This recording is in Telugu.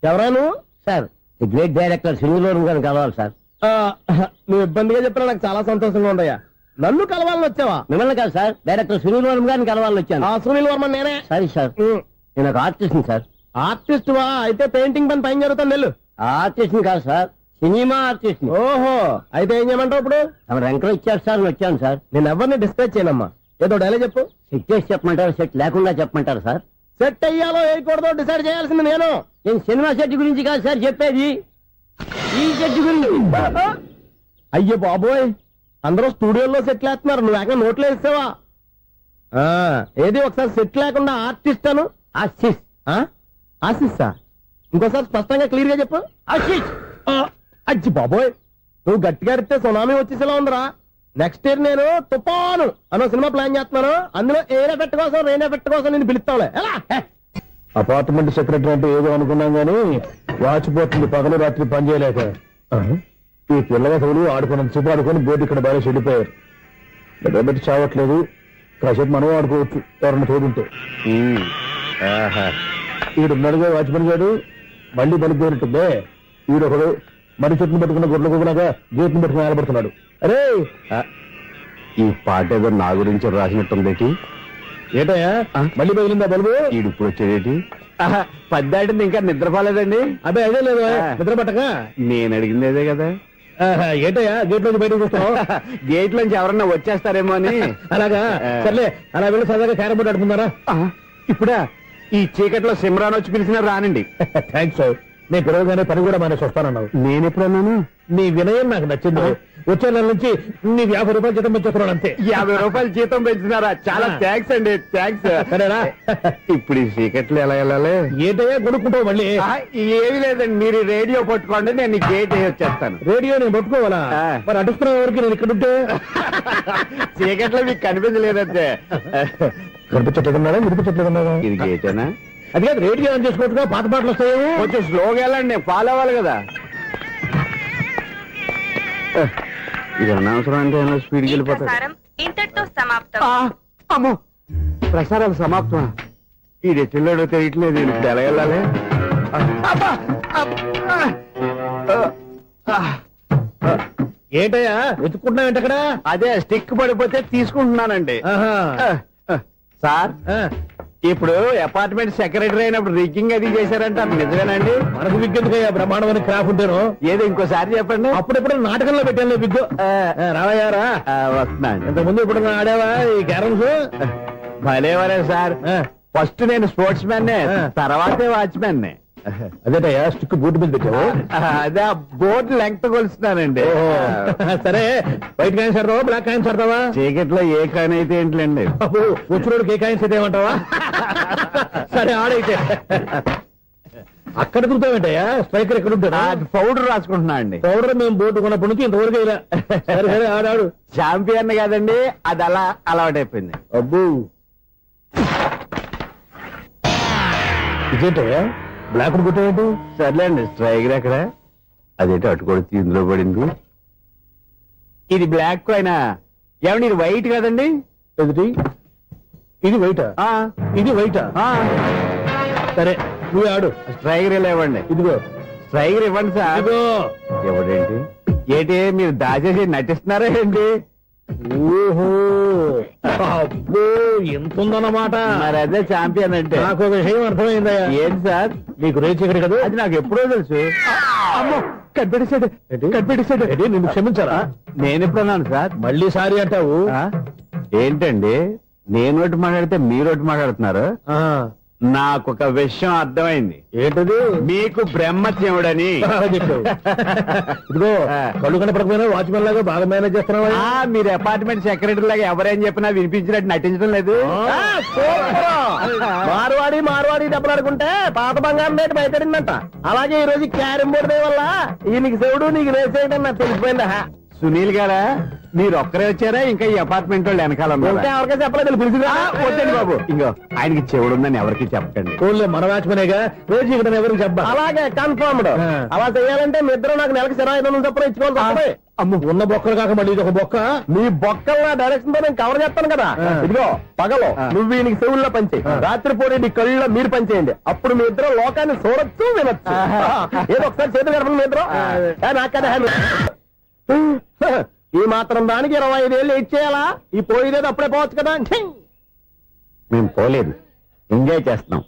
ఎవరా నువ్వు? సార్ ది గ్రేట్ డైరెక్టర్ సింగులూరు గారిని కలవాలి సార్. నువ్వు ఇబ్బందిగా చెప్పినా నాకు చాలా సంతోషంగా ఉందయ్యా. నన్ను కలవాలని వచ్చావా? మిమ్మల్ని కాదు సార్, డైరెక్టర్ సునీల్ గారిని కలవాలని వచ్చాను. సునీల్ వర్మ నేనే. సరే సార్, నేను ఒక ఆర్టిస్ట్ సార్. ఆర్టిస్ట్ వా? అయితే పెయింటింగ్ పని పైన జరుగుతాను వెళ్ళు. ఆర్టిస్ట్ కాదు సార్, సినిమా ఆర్టిస్ట్. ఓహో, అయితే ఏం చేయమంటావు ఇప్పుడు? తమ రంకలు ఇచ్చారు సార్, వచ్చాను సార్. నేను ఎవరిని డిస్కస్ చేయనమ్మా, ఏదో డైలాగ్ చెప్పు. సెట్ చేసి చెప్పమంటారు, సెట్ లేకుండా చెప్పమంటారు సార్? సెట్ అయ్యాలో వేయకూడదో డిసైడ్ చేయాల్సింది నేను. నేను సినిమా సెట్ గురించి కాదు సార్ చెప్పేది, ఈ సెట్ గురించి. అయ్యో బాబోయ్, అందరూ స్టూడియోలో సెట్ వేస్తున్నారు, నువ్వు ఏకంగా నోట్లో వేస్తావా? ఏది ఒకసారి సెట్ లేకుండా ఆర్టిస్ట్ అను. ఆశిష్. ఆశిస్సా? ఇంకోసారి స్పష్టంగా క్లియర్ గా చెప్పు. ఆశిష్. అచ్చి బాబోయ్, నువ్వు గట్టిగా అడితే సునామీ వచ్చేసేలా ఉందిరా. నెక్స్ట్ ఇయర్ నేను తుఫాను అన్న సినిమా ప్లాన్ చేస్తున్నాను. అందులో ఎయిర్ ఎఫెక్ట్ కోసం, రెయిన్ ఎఫెక్ట్ కోసం నేను పిలుస్తావులే. అపార్ట్మెంట్ సెక్రటరీ అంటే ఏదో అనుకున్నాం గానీ వాచిపోతుంది పగలు రాత్రి పని చేయలేక. ఈ పిల్లగతులు ఆడుకున్నంత సేపు ఆడుకొని బోర్డు ఇక్కడ బాగా చెడిపోయారు. నిద్రబెట్టి చావట్లేదు, కాసేపు మనం ఆడుకోవచ్చు ఎవరన్నా తోడుంటే. ఈడున్నాడుగా వాచ్మెన్ గారు, మళ్ళీ బలిపోయినట్టుందే. ఈడొకడు మరి చెట్టును పెట్టుకున్న గుడ్ల గుబలాగా గేట్ను పెట్టుకుని నిలబడుతున్నాడు. అరే, ఈ పాట ఏదో నా గురించి రాసినట్టుంది. ఏటయ్యా మళ్ళీ పగిలిందా బల్బు? ఈడు ఇప్పుడు వచ్చేదేటి? పద్దాటింది ఇంకా నిద్రపోలేదండి. అదే అదే లేదు నిద్ర పట్టక. నేను అడిగింది అదే కదా. ఏటయ్యా గేట్ నుంచి బయటకు వస్తావు? గేట్ లోంచి ఎవరన్నా వచ్చేస్తారేమో అని. అలాగా, సర్లే అలా వెళ్ళి సరదాగా క్యారం బోర్డు ఆడుకుందారా? ఇప్పుడా? ఈ చీకట్లో సిమ్రాన్ వచ్చి పిలిచినా రానండి. థ్యాంక్స్. నేను పిలవగానే పని కూడా మానేసి వస్తానన్నావు. నేను ఎప్పుడన్నాను? నీ వినయం నాకు నచ్చింది. వచ్చే నెల నుంచి నీ 50 రూపాయలు జీతం పెంచుతున్నాను అంతే. 50 రూపాయలు జీతం పెంచినారా? చాలా థ్యాంక్స్ అండి, థ్యాంక్స్. సరేనా? ఇప్పుడు ఈ చీకట్లు ఎలా వెళ్ళాలి? ఏంటయ్యా కొనుక్కుంటావు మళ్ళీ? ఏమి లేదండి, మీరు రేడియో పట్టుకోండి, నేను గేట్ వచ్చేస్తాను. రేడియో నేను పట్టుకోవాలా? మరి అడుస్తున్న వరకు నేను ఇక్కడ ఉంటే చీకట్లో మీకు కనిపించలేదంటే. కనిపించట్లేదన్నారా, వినిపించట్లేదన్నారా? ఇది గేటేనా? అది కాదు, రేడియో ఆన్ చేసుకోవచ్చుగా, పాత పాటలు వస్తాయి. కొంచెం స్లోగా వెళ్ళండి, నేను ఫాలో అవ్వాలి కదా. ఇది అనవసరం అంటే స్పీడ్కి వెళ్ళిపోతాడు. ఇంతటితో సమాప్తం. అమ్మో, ప్రసారాలు సమాప్తం. ఈ రెట్టిల్లోడో తెలియట్లేదు, ఇప్పుడు ఎలా వెళ్ళాలి? ఏంటయ్యా వెతుక్కుంటున్నావు ఏంటి అక్కడ? అదే స్టిక్ పడిపోతే తీసుకుంటున్నానండి. సార్, ఇప్పుడు అపార్ట్మెంట్ సెక్రటరీ అయినప్పుడు రిగ్గింగ్ అది చేశారంటే అది నిజమేనండి? మనకు విగ్గెందుకయ్యా, బ్రహ్మాండమని క్రాఫ్ ఉంటాను. ఏదో ఇంకోసారి చెప్పండి. అప్పుడెప్పుడు నాటకంలో పెట్టాను విగ్గు. రావయ్యారా? వస్తున్నాను. ఇంతకుముందు ఇప్పుడు ఆడావా ఈ క్యారమ్స్? భలేవరే సార్, ఫస్ట్ నేను స్పోర్ట్స్ మ్యాన్, తర్వాతే వాచ్మెన్. అదేటయ్యా స్టిక్ బూట్ మీద పెట్టావు? అదే బోర్డు లెంగ్త్ కొలుస్తున్నానండి. సరే, వైట్ కాయిన్స్ ఆడతావా, బ్లాక్ కాయిన్స్ ఆడతావా? చీకట్లో ఏ కాయిన్ అయితే ఏంటండి, వచ్చినోడికి ఏ కాయిన్స్ అయితే ఏమంటావా? సరే ఆడైతే. అక్కడ దిగుతావేంటయ్యా, స్ట్రైకర్ ఎక్కడ ఉంటాడా? పౌడర్ రాసుకుంటున్నా అండి. పౌడర్ మేము బోర్డు కొన్నప్పటి నుంచి ఇంతవరకు ఇలా. సరే సరే ఆడాడు. చాంపియన్ కాదండి, అది అలా అలవాటైపోయింది. అబ్బు, ఇదేంటయ్యా బ్లాక్ కొట్టాడు? సర్లేండి, స్ట్రైకర్ ఎక్కడ? అదేంటి అటుకొడితే ఇందులో పడింది. ఇది బ్లాక్ కాయినా? ఏమండి ఇది వైట్ కదండి? ఎదుటి ఇది వైటా? ఇది వైటా? సరే నువ్వు ఆడు. స్ట్రైకర్ ఇలా ఇవ్వండి. ఇదిగో స్ట్రైకర్ ఇవ్వండి సార్. ఇదిగో. ఎవడేంటి ఏంటి మీరు దాచేసి నటిస్తున్నారా ఏంటి? ఓహో, అబ్బో ఎంత ఉందన్నమాట. మరి అదే ఛాంపియన్ అంటే. నాకు ఒక విషయం అర్థమైందయ్యా. ఏంటి సార్? నీకు రేచి ఇక్కడ కదా? అది నాకు ఎప్పుడో తెలుసు. అమ్మో, కనిపెట్టేశాడు కనిపెట్టేశాడు. నిన్ను క్షమించారా? నేను ఎప్పుడన్నాను సార్? మళ్ళీ సారీ అంటావు? ఏంటండి, నేను ఒకటి మాట్లాడితే మీరు ఒకటి మాట్లాడుతున్నారు. నాకు ఒక విషయం అర్థమైంది. ఏంటది? మీకు బ్రహ్మత్యముడని చెప్పావు. ఇదిగో, కళ్ళు కనపడకపోయినా వాచ్మెన్ లాగా బాగా మేనేజ్ చేస్తున్నావా? మీరు అపార్ట్మెంట్ సెక్రటరీ లాగా ఎవరేం చెప్పినా వినిపించినట్టు నటించడం లేదు. మార్వాడి మార్వాడి దెబ్బలాడుకుంటే పాత బంగారం రేటు బయటడిందంట. అలాగే ఈ రోజు క్యారం బోర్డు వల్ల ఈయనకి శివుడు నీకు రేసేయడం నాకు తెలిసిపోయిందా? సునీల్ గారా మీరు ఒక్కరే వచ్చారా ఇంకా ఈ అపార్ట్మెంట్ వాళ్ళు వెనకాల ఉన్నారా? ఇంకా ఎవరికైనా చెప్పలేదు పిలిచిరా వద్దండి బాబు ఇంకో ఆయనకి చెవుడుందని ఎవరికి చెప్పకండి. మన వాచ్మనేగా రోజు ఇక్కడ ఎవరికి చెప్పా అలాగే కన్ఫర్మ్డ్ అలా చేయాలంటే మీ ఇద్దరు నాకు నెలకి సిరా 500 చొప్పున ఇచ్చుకోవాలి తప్పదు. అమ్ము ఉన్న బొక్కలు కాక మళ్ళీ ఇది ఒక బొక్క మీ బొక్కల డైరెక్షన్ తో నేను కవర్ చేస్తాను కదా. ఇదిగో పగలో నువ్వు ఈయనకి చెవుల్లో పంచే రాత్రి పూట నీ కళ్ళలో మీరు పంచేయండి. అప్పుడు మీ ఇద్దరు లోకాన్ని చూడొచ్చు వినొచ్చు. ఏదో ఒకసారి చేతులు గడపండి మీ ఇద్దరు. నాకదే ఈ మాత్రం దానికి 25 ఏళ్ళు ఇచ్చేయాలా? ఈ పోయేదేదో అప్పుడే పోవచ్చు కదా. మేము పోలేదు ఎంజాయ్ చేస్తున్నాం.